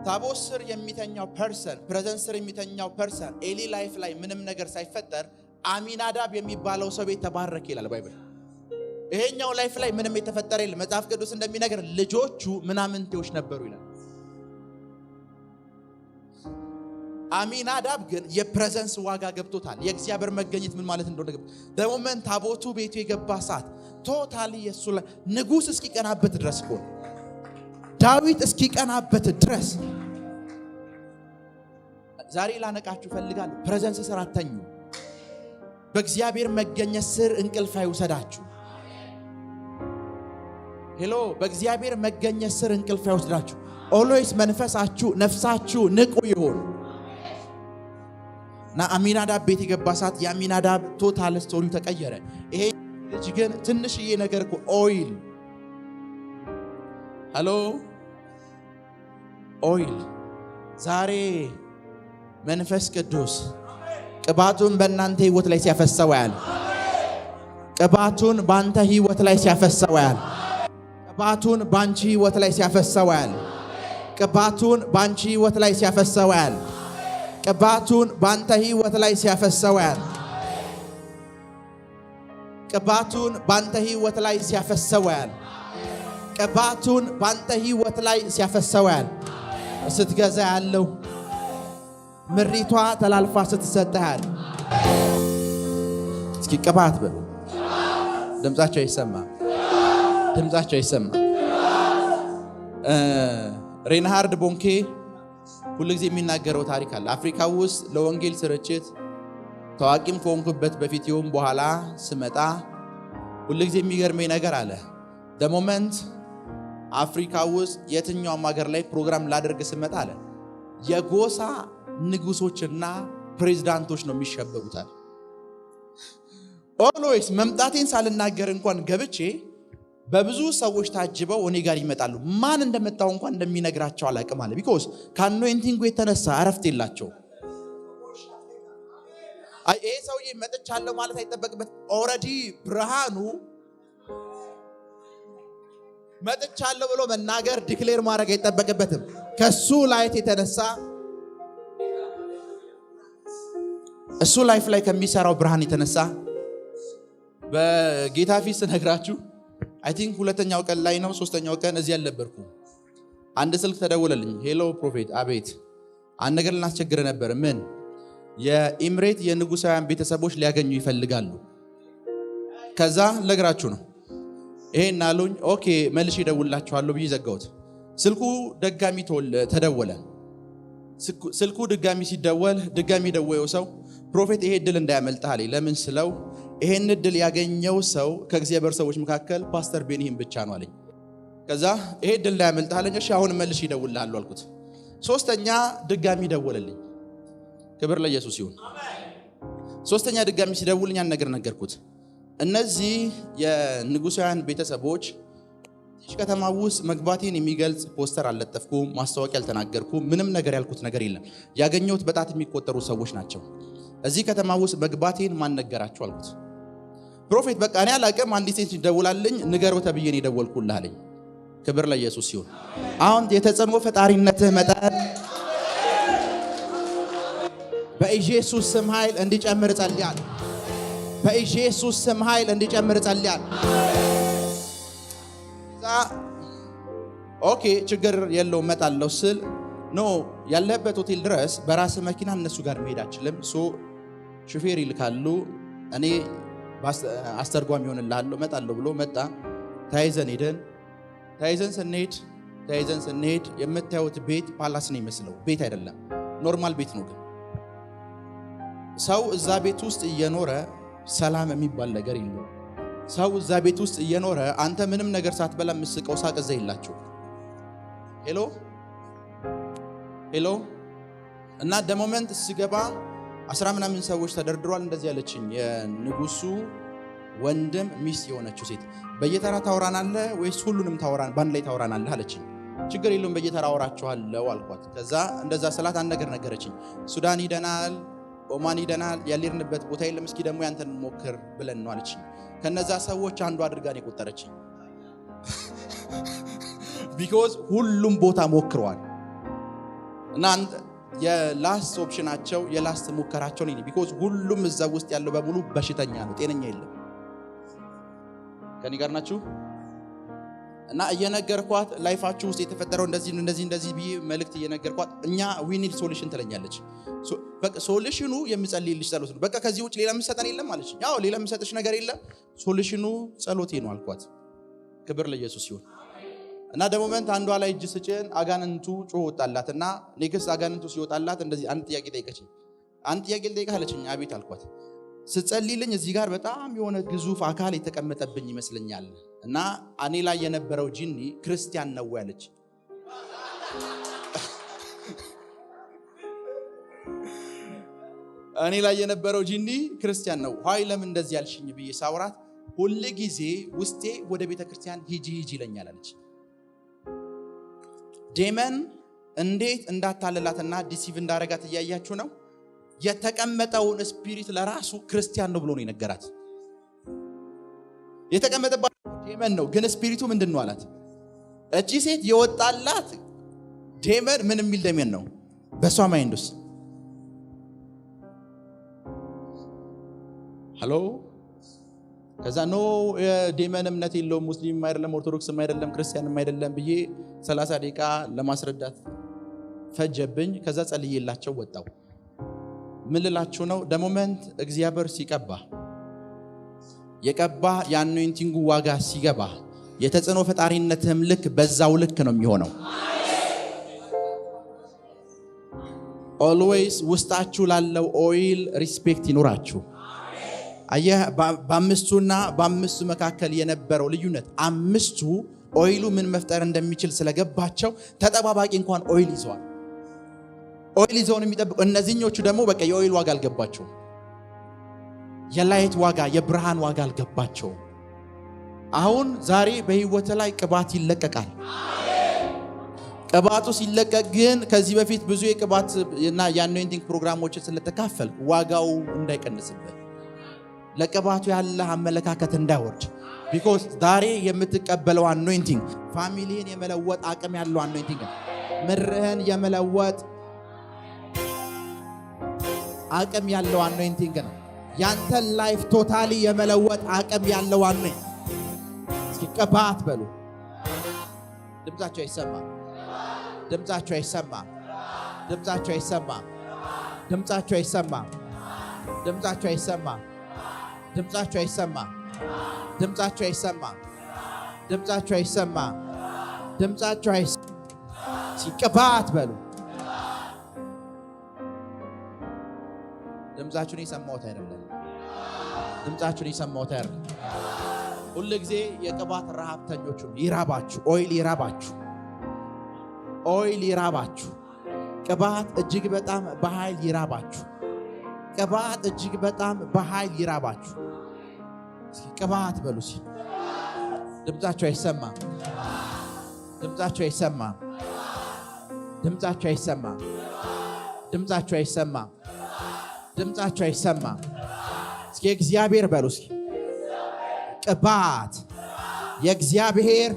[SPEAKER 1] ታቦት ስር የሚተኛው ፐርሰን ፕሬዘንስ ስር የሚተኛው ፐርሰን ኤሊ ላይፍ ላይ ምንም ነገር ሳይፈጠር አሚናዳብ የሚባለው ሰው ቤት ተባረከ ይላል ባይብል። ይሄኛው ላይፍ ላይ ምንም የተፈጠረ የለም። መጽሐፍ ቅዱስ እንደሚነገር ልጆቹ ምናምንቴዎች ነበሩ ይላል። አሚናዳብ ግን የፕሬዘንስ ዋጋ ገብቶታል። የእግዚአብሔር መገኘት ምን ማለት እንደሆነ ደሞመንት ታቦቱ ቤቱ የገባ ሰዓት ቶታሊ የሱ ላይ ንጉስ እስኪቀናበት ድረስ ሆነ። ዳዊት እስኪቀናበት ድረስ ዛሬ ላነቃችሁ ፈልጋለሁ። ፕሬዘንስ ስር አተኙ። በእግዚአብሔር መገኘት ስር እንቅልፍ አይውሰዳችሁ። ሄሎ፣ በእግዚአብሔር መገኘት ስር እንቅልፍ አይውሰዳችሁ። ኦልዌይስ መንፈሳችሁ ነፍሳችሁ ንቁ ይሁን። ና አሚናዳብ ቤት የገባ ሰዓት የአሚናዳብ ቶታል ስቶሪው ተቀየረ። ይሄ ልጅ ግን ትንሽዬ ነገር እኮ ኦይል ሄሎ ኦይል ዛሬ መንፈስ ቅዱስ ቅባቱን በእናንተ ህይወት ላይ ሲያፈሰው ያል ቅባቱን ባንተ ህይወት ላይ ሲያፈሰው ያል ቅባቱን ባንቺ ህይወት ላይ ሲያፈሰው ያል ቅባቱን ባንቺ ህይወት ላይ ሲያፈሰው ያል ቅባቱን ባንተ ህይወት ላይ ሲያፈሰው ያል ቅባቱን ባንተ ህይወት ላይ ሲያፈሰው ያል ቅባቱን ባንተ ህይወት ላይ ሲያፈሰው ያል ስትገዛ ያለው ምሪቷ ተላልፋ ስትሰጣል። እስኪ ቅባት በሉ። ድምጻቸው ይሰማ፣ ድምጻቸው ይሰማ። ሬንሃርድ ቦንኬ ሁልጊዜ የሚናገረው ታሪክ አለ። አፍሪካ ውስጥ ለወንጌል ስርጭት ታዋቂም ከሆንኩበት በፊት ይሁን በኋላ ስመጣ ሁልጊዜ የሚገርመኝ ነገር አለ። the moment አፍሪካ ውስጥ የትኛውም ሀገር ላይ ፕሮግራም ላደርግ ስመጣ አለ የጎሳ ንጉሶችና ፕሬዝዳንቶች ነው የሚሸበሩታል። ኦልዌይስ መምጣቴን ሳልናገር እንኳን ገብቼ በብዙ ሰዎች ታጅበው እኔ ጋር ይመጣሉ። ማን እንደመጣው እንኳን እንደሚነግራቸው አላውቅም አለ። ቢኮዝ ከአኖይንቲንጉ የተነሳ እረፍት የላቸው። ይሄ ሰውዬ መጥቻለሁ ማለት አይጠበቅበት። ኦልሬዲ ብርሃኑ መጥቻለሁ ብሎ መናገር ዲክሌር ማድረግ አይጠበቅበትም። ከሱ ላይት የተነሳ እሱ ላይፍ ላይ ከሚሰራው ብርሃን የተነሳ በጌታ ፊት ስነግራችሁ አይ ቲንክ ሁለተኛው ቀን ላይ ነው ሶስተኛው ቀን እዚህ አልነበርኩም። አንድ ስልክ ተደወለልኝ። ሄሎ ፕሮፌት። አቤት። አንድ ነገር ልናስቸግር ነበር። ምን? የኢምሬት የንጉሳውያን ቤተሰቦች ሊያገኙ ይፈልጋሉ። ከዛ ለግራችሁ ነው ይሄን አሉኝ። ኦኬ መልሼ እደውልላችኋለሁ ብዬ ዘጋሁት። ስልኩ ድጋሚ ተደወለ። ስልኩ ድጋሚ ሲደወል ድጋሚ ደወየው ሰው ፕሮፌት ይሄ እድል እንዳያመልጥህ አለኝ። ለምን ስለው ይሄን እድል ያገኘው ሰው ከእግዚአብሔር ሰዎች መካከል ፓስተር ቤኒሂም ብቻ ነው አለኝ። ከዛ ይሄ እድል እንዳያመልጥህ አለኝ። እሺ አሁን መልሼ እደውልልሃለሁ አልኩት። ሶስተኛ ድጋሚ ደወለልኝ። ክብር ለኢየሱስ ይሁን። ሶስተኛ ድጋሚ ሲደውልኝ ያን ነገር ነገርኩት። እነዚህ የንጉሳውያን ቤተሰቦች ከተማ ውስጥ መግባቴን የሚገልጽ ፖስተር አልለጠፍኩም፣ ማስታወቂያ አልተናገርኩም፣ ምንም ነገር ያልኩት ነገር የለም። ያገኘሁት በጣት የሚቆጠሩ ሰዎች ናቸው። እዚህ ከተማ ውስጥ መግባቴን ማን ነገራችሁ አልኩት። ፕሮፌት በቃ እኔ አላቅም፣ አንዲት ሴት ደውላልኝ ንገረው ተብዬ ነው የደወልኩልህ አለኝ። ክብር ለኢየሱስ ይሁን። አሁን የተጽዕኖ ፈጣሪነትህ መጠን በኢየሱስ ስም ኃይል እንዲጨምር ጸልያለሁ። በኢየሱስ ስም ኃይል እንዲጨምር ጸልያለሁ። ኦኬ ችግር የለውም እመጣለሁ ስል ኖ ያለበት ሆቴል ድረስ በራስ መኪና እነሱ ጋር መሄድ አልችልም። ሹፌር ይልካሉ፣ እኔ አስተርጓሚ ሆንልሃለሁ እመጣለሁ ብሎ መጣ። ተያይዘን ሄደን ተያይዘን ስንሄድ የምታዩት ቤት ፓላስ ነው የሚመስለው። ቤት አይደለም፣ ኖርማል ቤት ነው። ግን ሰው እዛ ቤት ውስጥ እየኖረ ሰላም የሚባል ነገር የለው። ሰው እዛ ቤት ውስጥ እየኖረ አንተ ምንም ነገር ሳትበላ ምስቀው ሳቅ እዛ የላችሁ። ሄሎ እና ደሞመንት ስገባ 10 ምናምን ሰዎች ተደርድሯል። እንደዚህ ያለችኝ የንጉሱ ወንድም ሚስት የሆነችው ሴት በየተራ ታወራናለህ ወይስ ሁሉንም ባንድ ላይ ታወራናለህ አለችኝ። ችግር የለውም በየተራ አወራችኋለሁ አልኳት። ከዛ እንደዛ ስላት አንድ ነገር ነገረችኝ። ሱዳን ሂደናል፣ ኦማን ሂደናል፣ ያልሄድንበት ቦታ የለም፣ እስኪ ደግሞ ያንተን ሞክር ብለን ነው አለችኝ። ከነዛ ሰዎች አንዱ አድርጋን የቆጠረችኝ። ቢኮዝ ሁሉም ቦታ ሞክረዋል እና የላስት ኦፕሽናቸው የላስት ሙከራቸው ነው። ቢኮዝ ሁሉም እዛ ውስጥ ያለው በሙሉ በሽተኛ ነው፣ ጤነኛ የለም። ከኔ ጋር ናችሁ? እና እየነገርኳት ላይፋችሁ ውስጥ የተፈጠረው እንደዚህ ብዬ መልእክት እየነገርኳት እኛ we need solution ትለኛለች። በቃ ሶሉሽኑ የምጸልይልሽ ጸሎት ነው። በቃ ከዚህ ውጭ ሌላ የምሰጠን የለም አለች። ያው ሌላ የምሰጥሽ ነገር የለም፣ ሶሉሽኑ ጸሎቴ ነው አልኳት። ክብር ለኢየሱስ ይሁን። እና ደሞመንት አንዷ ላይ እጅ ስጭን አጋንንቱ ጮህ ወጣላትና ኔክስት አጋንንቱ ሲወጣላት እንደዚህ አንድ ጥያቄ ጠይቀችኝ። አንድ ጥያቄ ልጠይቅህ አለችኝ። አቤት አልኳት። ስትጸልይልኝ እዚህ ጋር በጣም የሆነ ግዙፍ አካል የተቀመጠብኝ ይመስለኛል እና እኔ ላይ የነበረው ጂኒ ክርስቲያን ነው ያለች። እኔ ላይ የነበረው ጂኒ ክርስቲያን ነው። ሆይ ለምን እንደዚህ ያልሽኝ ብዬ ሳውራት ሁሉ ጊዜ ውስጤ ወደ ቤተ ክርስቲያን ሂጂ ይለኛል አለች። ዴመን እንዴት እንዳታለላትና ዲሲቭ እንዳረጋት እያያችሁ ነው። የተቀመጠውን ስፒሪት ለራሱ ክርስቲያን ነው ብሎ ነው የነገራት። የተቀመጠባት ዴመን ነው፣ ግን ስፒሪቱ ምንድን ነው አላት። እቺ ሴት የወጣላት ዴመን ምን የሚል ዴመን ነው በሷ ማይንድ ውስጥ? ሃሎ ከዛ ነው ዴመን እምነት የለውም፣ ሙስሊም አይደለም፣ ኦርቶዶክስም አይደለም፣ ክርስቲያንም አይደለም ብዬ 30 ደቂቃ ለማስረዳት ፈጀብኝ። ከዛ ጸልዬላቸው ወጣው። ምን ልላችሁ ነው? ደሞመንት እግዚአብሔር ሲቀባ የቀባ የአኖይንቲንጉ ዋጋ ሲገባ የተጽዕኖ ፈጣሪነትም ልክ በዛው ልክ ነው የሚሆነው። ኦልዌይስ ውስጣችሁ ላለው ኦይል ሪስፔክት ይኖራችሁ። አየህ በአምስቱ መካከል የነበረው ልዩነት፣ አምስቱ ኦይሉ ምን መፍጠር እንደሚችል ስለገባቸው ተጠባባቂ እንኳን ኦይል ይዘዋል። ኦይል ይዘውን የሚጠብቁ እነዚህኞቹ ደግሞ በቃ የኦይል ዋጋ አልገባቸው፣ የላይት ዋጋ የብርሃን ዋጋ አልገባቸው። አሁን ዛሬ በህይወት ላይ ቅባት ይለቀቃል። ቅባቱ ሲለቀቅ ግን ከዚህ በፊት ብዙ የቅባት እና የአኖይንቲንግ ፕሮግራሞችን ስለተካፈል ዋጋው እንዳይቀንስበት፣ ለቅባቱ ያለ አመለካከት እንዳይወርድ። ቢኮዝ ዛሬ የምትቀበለው አኖይንቲንግ ፋሚሊን የመለወጥ አቅም ያለው አኖይንቲንግ ነው። ምርህን የመለወጥ አቅም ያለው አኖይንቲንግ ነው። ያንተን ላይፍ ቶታሊ የመለወጥ አቅም ያለው አኖይንቲንግ። እስኪ ቅባት በሉ። ድምጻቸው አይሰማ፣ ድምጻቸው አይሰማ፣ ድምጻቸው አይሰማ፣ ድምጻቸው አይሰማ፣ ድምጻቸው አይሰማ፣ ድምጻቸው አይሰማ፣ ድምጻቸው አይሰማ፣ ድምጻቸው አይሰማ፣ ድምጻቸው አይሰማ። ሲቀባት በሉ። ድምጻችሁን የሰማሁት አይደለም፣ ድምጻችሁን የሰማሁት አይደለም። ሁሉ ጊዜ የቅባት ረሃብተኞች ይራባችሁ፣ ኦይል ይራባችሁ፣ ኦይል ይራባችሁ። ቅባት እጅግ በጣም በኃይል ይራባችሁ፣ ቅባት እጅግ በጣም በኃይል ይራባችሁ። ቅባት በሉ። ድምጻቸው አይሰማ፣ ድምጻቸው አይሰማ፣ ድምጻቸው አይሰማ፣ ድምጻቸው አይሰማ፣ ድምጻቸው አይሰማ። እስኪ እግዚአብሔር በሉ። እስኪ ቅባት፣ የእግዚአብሔር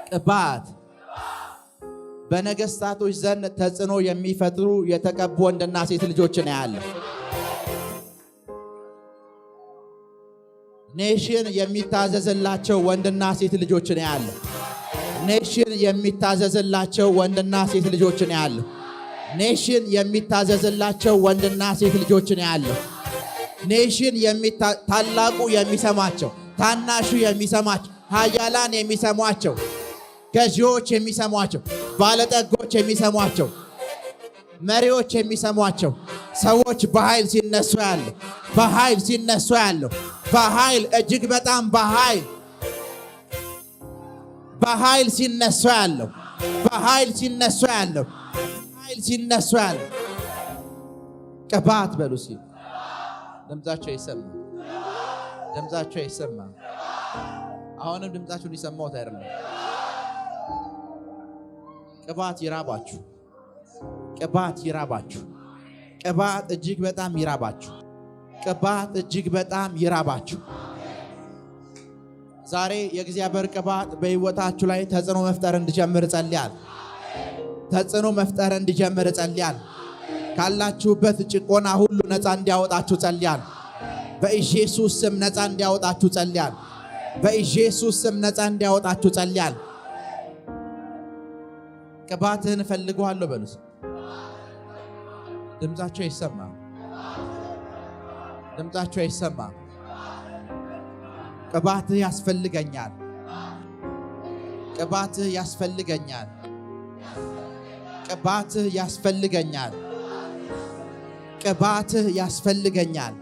[SPEAKER 1] ቅባት በነገስታቶች ዘንድ ተጽዕኖ የሚፈጥሩ የተቀቡ ወንድና ሴት ልጆችን ያያለ። ኔሽን የሚታዘዝላቸው ወንድና ሴት ልጆችን ያያለ። ኔሽን የሚታዘዝላቸው ወንድና ሴት ልጆችን ያያለ። ኔሽን የሚታዘዝላቸው ወንድና ሴት ልጆችን ያያለ። ኔሽን ታላቁ የሚሰማቸው፣ ታናሹ የሚሰማቸው፣ ኃያላን የሚሰሟቸው፣ ገዢዎች የሚሰሟቸው፣ ባለጠጎች የሚሰሟቸው፣ መሪዎች የሚሰሟቸው ሰዎች በኃይል ሲነሱ ያለው፣ በኃይል ሲነሱ ያለው፣ በኃይል እጅግ በጣም በኃይል ሲነሱ ያለው፣ በኃይል ሲነሱ ያለው፣ በኃይል ሲነሱ ያለው ቅባት በሉ። ሲል ድምጻቸው ይሰማ፣ ድምጻቸው ይሰማ። አሁንም ድምጻችሁን ሊሰማው አይደለም። ቅባት ይራባችሁ፣ ቅባት ይራባችሁ፣ ቅባት እጅግ በጣም ይራባችሁ፣ ቅባት እጅግ በጣም ይራባችሁ። ዛሬ የእግዚአብሔር ቅባት በሕይወታችሁ ላይ ተጽዕኖ መፍጠር እንዲጀምር ጸልያል። ተጽዕኖ መፍጠር እንዲጀምር ጸልያል። ካላችሁበት ጭቆና ሁሉ ነፃ እንዲያወጣችሁ ጸልያል። በኢየሱስ ስም ነፃ እንዲያወጣችሁ ጸልያል። በኢየሱስ ስም ነፃ እንዲያወጣችሁ ጸልያል። ቅባትህን እፈልገዋለሁ በሉ። ድምጻቸው ይሰማ፣ ድምጻቸው ይሰማ። ቅባትህ ያስፈልገኛል፣ ቅባትህ ያስፈልገኛል፣ ቅባትህ ያስፈልገኛል፣ ቅባትህ ያስፈልገኛል።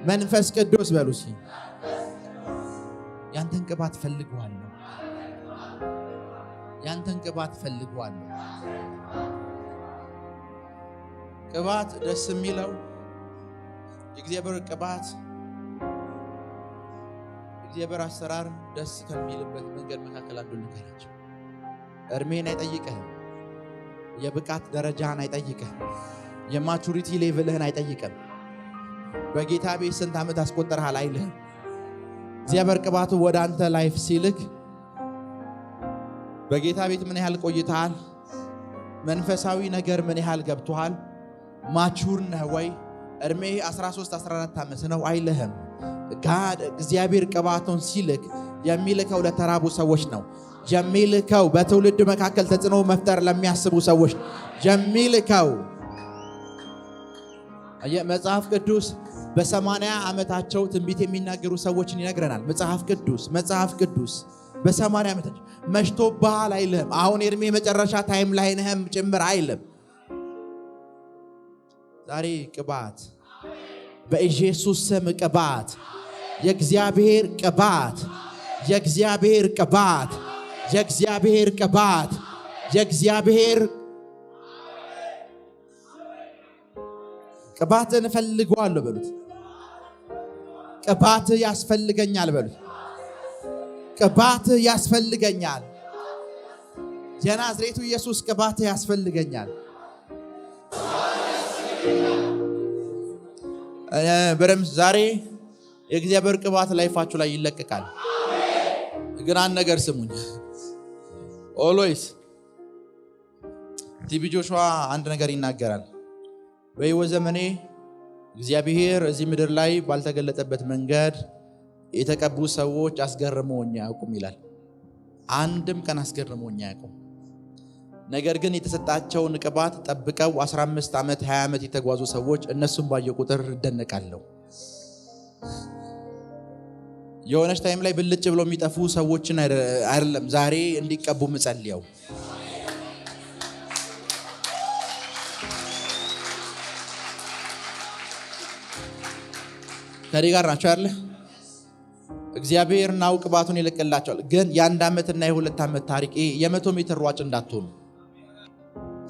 [SPEAKER 1] መንፈስ ቅዱስ በሉ። ያንተን ቅባት እፈልገዋለሁ፣ ያንተን ቅባት እፈልገዋለሁ። ቅባት ደስ የሚለው የእግዚአብሔር ቅባት፣ የእግዚአብሔር አሰራር ደስ ከሚልበት መንገድ መካከል አንዱ ልንገራችሁ። እድሜን አይጠይቅህም፣ የብቃት ደረጃህን አይጠይቅህም፣ የማቹሪቲ ሌቭልህን አይጠይቅም። በጌታ ቤት ስንት ዓመት አስቆጠርሃል አይልህም። እግዚአብሔር ቅባቱ ወደ አንተ ላይፍ ሲልክ በጌታ ቤት ምን ያህል ቆይተሃል፣ መንፈሳዊ ነገር ምን ያህል ገብቶሃል፣ ማቹር ነህ ወይ፣ እድሜ 13 14 ዓመት ነው አይልህም። ጋድ እግዚአብሔር ቅባቱን ሲልክ የሚልከው ለተራቡ ሰዎች ነው የሚልከው። በትውልድ መካከል ተጽዕኖ መፍጠር ለሚያስቡ ሰዎች የሚልከው። መጽሐፍ ቅዱስ በ80 ዓመታቸው ትንቢት የሚናገሩ ሰዎችን ይነግረናል። መጽሐፍ ቅዱስ በ80 ዓመታቸው መሽቶብሃል አይልህም። አሁን የእድሜ መጨረሻ ታይም ላይ ነህም ጭምር አይልም። ዛሬ ቅባት በኢየሱስ ስም ቅባት፣ የእግዚአብሔር ቅባት፣ የእግዚአብሔር ቅባት የእግዚአብሔር ቅባት የእግዚአብሔር ቅባትን እፈልገዋለሁ በሉት። ቅባት ያስፈልገኛል በሉት። ቅባት ያስፈልገኛል። የናዝሬቱ ኢየሱስ ቅባት ያስፈልገኛል። በረምስ ዛሬ የእግዚአብሔር ቅባት ላይፋችሁ ላይ ይለቀቃል። ግን አንድ ነገር ስሙኝ። ኦልዌይስ ቲቢ ጆሹዋ አንድ ነገር ይናገራል። በሕይወት ዘመኔ እግዚአብሔር እዚህ ምድር ላይ ባልተገለጠበት መንገድ የተቀቡ ሰዎች አስገርመውኝ አያውቁም ይላል። አንድም ቀን አስገርመውኝ አያውቁም። ነገር ግን የተሰጣቸውን ቅባት ጠብቀው 15 ዓመት 20 ዓመት የተጓዙ ሰዎች እነሱም ባየ ቁጥር እደነቃለሁ። የሆነች ታይም ላይ ብልጭ ብሎ የሚጠፉ ሰዎችን አይደለም ዛሬ እንዲቀቡ ምጸልየው። ከኔ ጋር ናቸው አይደል? እግዚአብሔር ናው ቅባቱን ይለቅላቸዋል። ግን የአንድ ዓመትና የሁለት ዓመት ታሪክ የ100 ሜትር ሯጭ እንዳትሆኑ።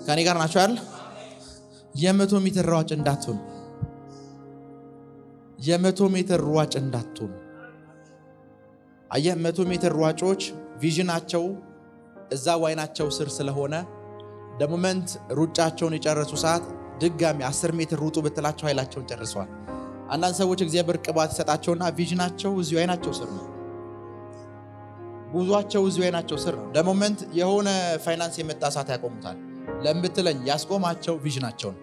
[SPEAKER 1] ከኔ ጋር ናቸው አይደል? የ100 ሜትር ሯጭ እንዳትሆኑ። የ100 ሜትር ሯጭ እንዳትሆኑ። አየ 100 ሜትር ሯጮች ቪዥናቸው እዛ ዋይናቸው ስር ስለሆነ ደሞመንት ሩጫቸውን የጨረሱ ሰዓት ድጋሚ 10 ሜትር ሩጡ ብትላቸው ኃይላቸውን ጨርሰዋል። አንዳንድ ሰዎች እግዚአብሔር ቅባት ይሰጣቸውና ቪዥናቸው እዚሁ አይናቸው ስር ነው። ጉዟቸው እዚሁ አይናቸው ስር ነው። ደሞመንት የሆነ ፋይናንስ የመጣ ሰዓት ያቆሙታል። ለምትለኝ ያስቆማቸው ቪዥናቸው ነው።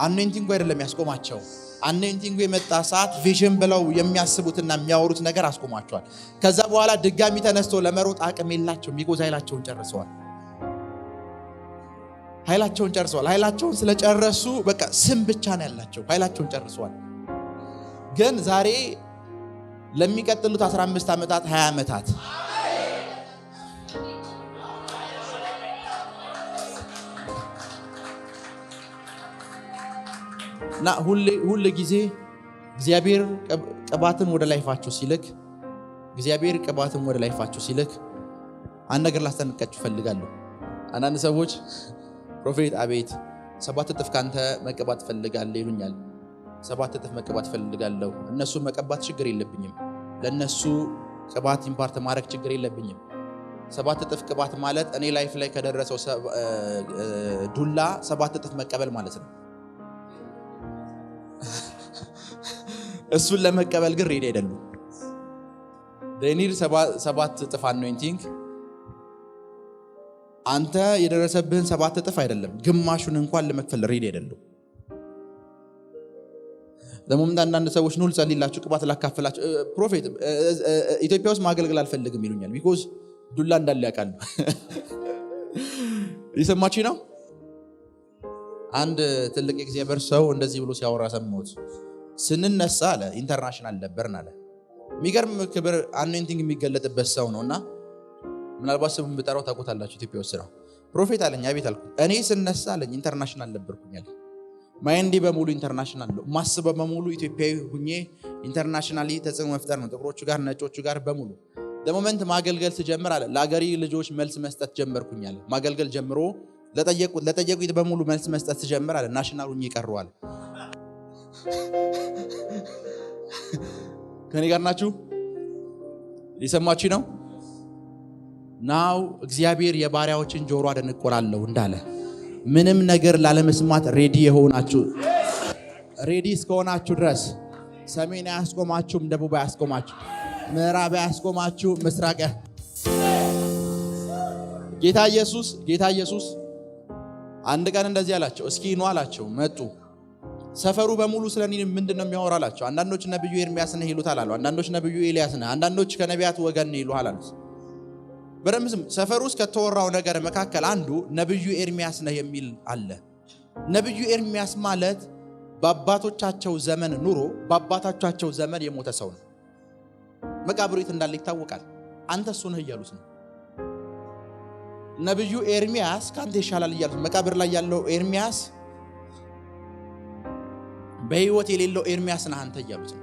[SPEAKER 1] አኖይንቲንግ አይደለም ያስቆማቸው። አኖይንቲንግ የመጣ ሰዓት ቪዥን ብለው የሚያስቡትና የሚያወሩት ነገር አስቆማቸዋል። ከዛ በኋላ ድጋሚ ተነስቶ ለመሮጥ አቅም የላቸው። የሚጎዛ ኃይላቸውን ጨርሰዋል። ኃይላቸውን ስለጨረሱ በቃ ስም ብቻ ነው ያላቸው። ኃይላቸውን ጨርሰዋል። ግን ዛሬ ለሚቀጥሉት 15 ዓመታት 20 ዓመታት እና ሁሉ ጊዜ እግዚአብሔር ቅባትን ወደ ላይፋችሁ ሲልክ አንድ ነገር ላስጠንቅቃችሁ ፈልጋለሁ። አንዳንድ ሰዎች ፕሮፌት አቤት 7 እጥፍ ካንተ መቀባት ፈልጋለሁ ይሉኛል። 7 እጥፍ መቀባት ፈልጋለሁ። እነሱ መቀባት ችግር የለብኝም። ለነሱ ቅባት ኢምፓርት ማድረግ ችግር የለብኝም። 7 እጥፍ ቅባት ማለት እኔ ላይፍ ላይ ከደረሰው ዱላ 7 እጥፍ መቀበል ማለት ነው። እሱን ለመቀበል ግን ሬዲ አይደሉም። ዴኒር 7 እጥፍ አኖይንቲንግ አንተ የደረሰብህን 7 እጥፍ አይደለም፣ ግማሹን እንኳን ለመክፈል ሬዲ አይደሉም። ለሞምንት አንዳንድ ሰዎች ኑል ጸልይላችሁ ቅባት ላካፈላችሁ ፕሮፌት ኢትዮጵያ ውስጥ ማገልገል አልፈልግም ይሉኛል። ቢኮዝ ዱላ እንዳለ ያውቃሉ። ይሰማችሁ ነው። አንድ ትልቅ የእግዚአብሔር ሰው እንደዚህ ብሎ ሲያወራ ሰማሁት። ስንነሳ አለ ኢንተርናሽናል ነበርን አለ። የሚገርም ክብር አኖይንቲንግ የሚገለጥበት ሰው ነውና ምናልባት ስሙን ብጠራው ታውቁታላችሁ። ኢትዮጵያ ውስጥ ነው። ፕሮፌት አለኝ። አቤት አልኩት። እኔ ስነሳ አለኝ ኢንተርናሽናል ነበርኩኛል። ማይንዲ በሙሉ ኢንተርናሽናል ነው። ማስበው በሙሉ ኢትዮጵያዊ ሁኜ ኢንተርናሽናሊ ተጽዕኖ መፍጠር ነው። ጥቁሮቹ ጋር ነጮቹ ጋር በሙሉ ለሞመንት ማገልገል ስጀምር አለ ለአገሪ ልጆች መልስ መስጠት ጀመርኩኛል። ማገልገል ጀምሮ ለጠየቁት በሙሉ መልስ መስጠት ስጀምር አለ ናሽናል ሁኜ ቀረዋል። ከኔ ጋር ናችሁ? ሊሰማችሁ ነው? ናው እግዚአብሔር የባሪያዎችን ጆሮ አደንቆራለሁ እንዳለ ምንም ነገር ላለመስማት ሬዲ የሆናችሁ ሬዲ እስከሆናችሁ ድረስ ሰሜን አያስቆማችሁም፣ ደቡብ አያስቆማችሁ፣ ምዕራብ አያስቆማችሁ፣ ምስራቅ ጌታ ኢየሱስ አንድ ቀን እንደዚህ አላቸው። እስኪ ኑ አላቸው። መጡ። ሰፈሩ በሙሉ ስለኔ ምንድነው የሚያወራ አላቸው። አንዳንዶች ነብዩ ኤርሚያስ ነህ ይሉታል አሉ። አንዳንዶች ነብዩ ኤልያስ ነህ፣ አንዳንዶች ከነቢያት ወገን ነህ ይሉሃል አሉት። በረምስም ሰፈሩ ውስጥ ከተወራው ነገር መካከል አንዱ ነብዩ ኤርሚያስ ነህ የሚል አለ። ነብዩ ኤርሚያስ ማለት በአባቶቻቸው ዘመን ኑሮ በአባቶቻቸው ዘመን የሞተ ሰው ነው። መቃብሩ የት እንዳለ ይታወቃል። አንተ እሱ ነህ እያሉት ነው። ነብዩ ኤርሚያስ ካንተ ይሻላል እያሉት፣ መቃብር ላይ ያለው ኤርሚያስ በህይወት የሌለው ኤርሚያስ ነህ አንተ እያሉት ነው።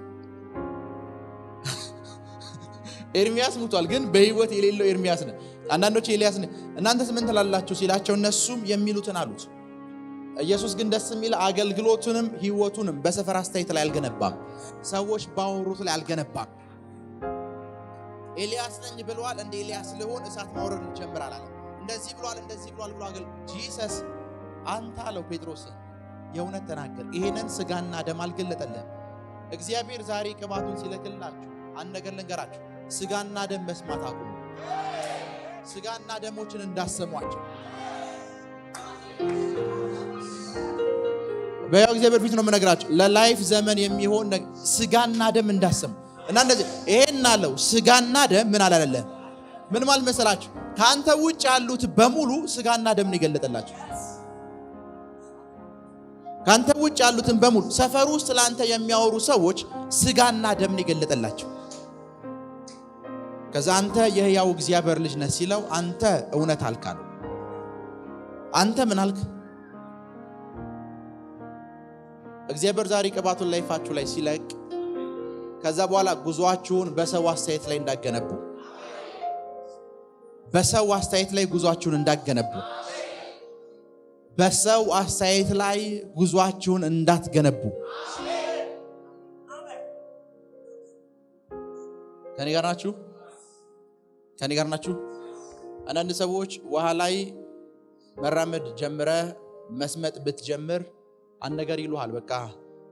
[SPEAKER 1] ኤርሚያስ ሙቷል፣ ግን በህይወት የሌለው ኤርሚያስ ነው። አንዳንዶች ኤልያስ ነው እናንተስ ምን ትላላችሁ ሲላቸው እነሱም የሚሉትን አሉት። ኢየሱስ ግን ደስ የሚል አገልግሎቱንም ህይወቱንም በሰፈር አስተያየት ላይ አልገነባም፣ ሰዎች ባወሩት ላይ አልገነባም። ኤልያስ ነኝ ብለዋል፣ እንደ ኤልያስ ልሆን እሳት ማውረድ እንጀምራለን አለ። እንደዚህ ብሏል ብሎ ጂሰስ አንተ አለው ጴጥሮስ የእውነት ተናገር፣ ይሄንን ስጋና ደም አልገለጠልህም። እግዚአብሔር ዛሬ ቅባቱን ሲለክላችሁ አንድ ነገር ልንገራችሁ፣ ስጋና ደም መስማት አቁሙ። ስጋና ደሞችን እንዳሰሟቸው በያው እግዚአብሔር ፊት ነው የምነግራችሁ። ለላይፍ ዘመን የሚሆን ስጋና ደም እንዳሰሙ እና እንደዚህ ይሄን አለው። ስጋና ደም ምን አላለ? ምን ማለት መሰላችሁ? ካንተ ውጭ ያሉት በሙሉ ስጋና ደም ነው ይገለጠላችሁ። ካንተ ውጭ ያሉትን በሙሉ ሰፈር ውስጥ ላንተ የሚያወሩ ሰዎች ስጋና ደም ነው ይገለጠላችሁ። ከዛ አንተ የሕያው እግዚአብሔር ልጅ ነህ ሲለው አንተ እውነት አልካለው። አንተ ምን አልክ? እግዚአብሔር ዛሬ ቅባቱን ላይፋችሁ ላይ ሲለቅ ከዛ በኋላ ጉዟችሁን በሰው አስተያየት ላይ እንዳገነቡ፣ በሰው አስተያየት ላይ ጉዟችሁን እንዳገነቡ፣ በሰው አስተያየት ላይ ጉዟችሁን እንዳትገነቡ። ከኔ ጋር ናችሁ? ከኔ ጋር ናችሁ? አንዳንድ ሰዎች ውሃ ላይ መራመድ ጀምረ መስመጥ ብትጀምር አንድ ነገር ይሉሃል። በቃ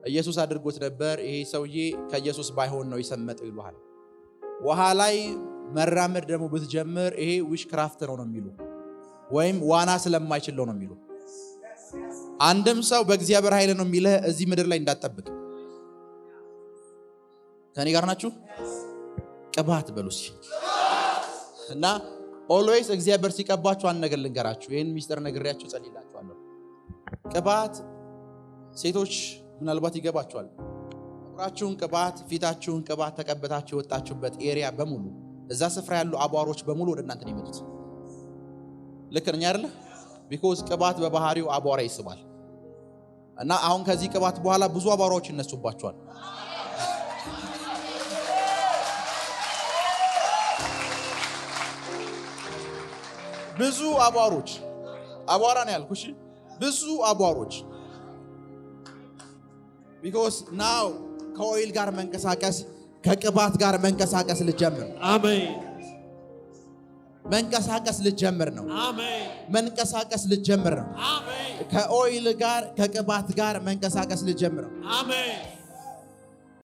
[SPEAKER 1] ኢየሱስ አድርጎት ነበር፣ ይሄ ሰውዬ ከኢየሱስ ባይሆን ነው የሰመጠው ይሉሃል። ውሃ ላይ መራመድ ደግሞ ብትጀምር ይሄ ዊሽ ክራፍት ነው የሚሉ፣ ወይም ዋና ስለማይችል ነው የሚሉ። አንድም ሰው በእግዚአብሔር ኃይል ነው የሚልህ እዚህ ምድር ላይ እንዳትጠብቅ። ከኔ ጋር ናችሁ? ቅባት በሉስ እና ኦልዌይስ እግዚአብሔር ሲቀባችሁ አንድ ነገር ልንገራችሁ። ይሄን ሚስጥር ነግሬያችሁ ጸልይላችኋለሁ። ቅባት ሴቶች ምናልባት ይገባችኋል። ቁራችሁን ቅባት፣ ፊታችሁን ቅባት ተቀብታችሁ የወጣችሁበት ኤሪያ በሙሉ እዛ ስፍራ ያሉ አቧሮች በሙሉ ወደ እናንተ ነው የሚመጡት። ልክ ነኝ አይደለ? ቢኮዝ ቅባት በባህሪው አቧራ ይስባል። እና አሁን ከዚህ ቅባት በኋላ ብዙ አቧራዎች ይነሱባችኋል። ብዙ አቧሮች፣ አቧራ ነው ያልኩሽ፣ ብዙ አቧሮች። ቢኮዝ ናው ከኦይል ጋር መንቀሳቀስ፣ ከቅባት ጋር መንቀሳቀስ ልጀምር። አሜን። መንቀሳቀስ ልጀምር ነው። አሜን። መንቀሳቀስ ልጀምር ነው። አሜን። ከኦይል ጋር ከቅባት ጋር መንቀሳቀስ ልጀምር ነው። አሜን።